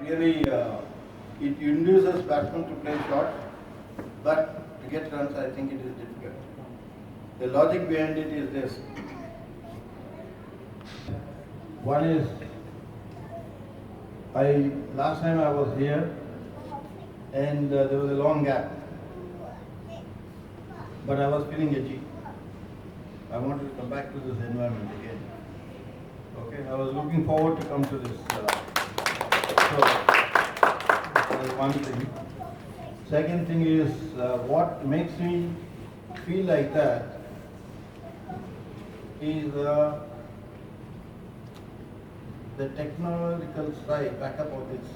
really it induces batsmen to play short, but to get runs, I think it is difficult. The logic behind it is this. One is, last time I was here, and there was a long gap, but I was feeling itchy. I wanted to come back to this environment again. Okay, I was looking forward to come to this. So that's one thing. Second thing is, what makes me feel like that is the technological side, backup of this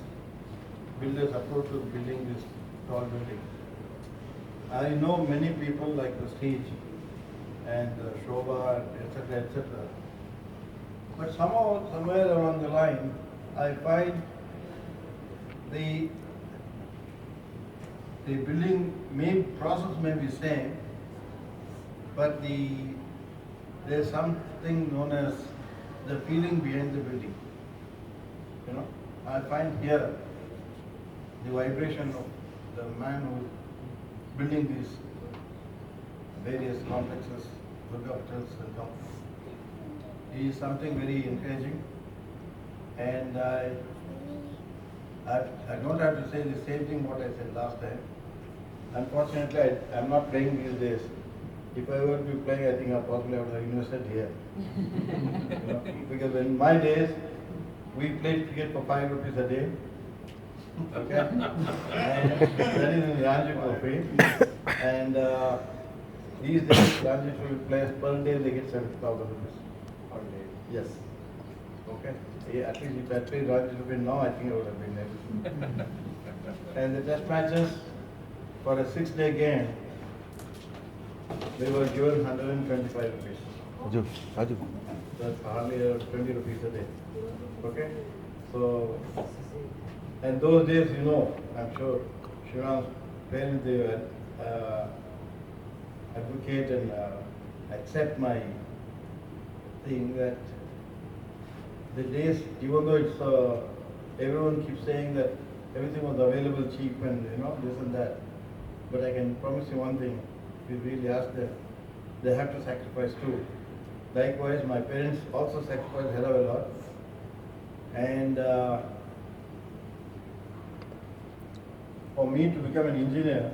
builder's approach to building this tall building. I know many people like Prestige and Shobha, etc., etc. But somehow, somewhere along the line, I find the building process may be same, but there's something known as the feeling behind the building. You know, I find here the vibration of the man who's building these various complexes, Durga Petals and company, is something very encouraging, and I don't have to say the same thing what I said last time. Unfortunately, I'm not playing these days. If I were to be playing, I think I probably would have invested here. You know, because in my days, we played cricket for 5 rupees a day. Okay? And that is in Ranji Trophy. And these days, Ranji Trophy players per day, they get 70,000 rupees. Per day. Yes. Okay? Yeah, at least if I played Ranji Trophy now, I think I would have been able. And the test matches for a 6-day game, they were given 125 rupees. That's hardly 20 rupees a day. Okay? So, and those days, you know, I'm sure Shivan's parents, they were advocate and accept my thing that the days, even though it's, everyone keeps saying that everything was available cheap and, you know, this and that. But I can promise you one thing, if you really ask them, they have to sacrifice too. Likewise, my parents also sacrificed a hell of a lot. And for me to become an engineer,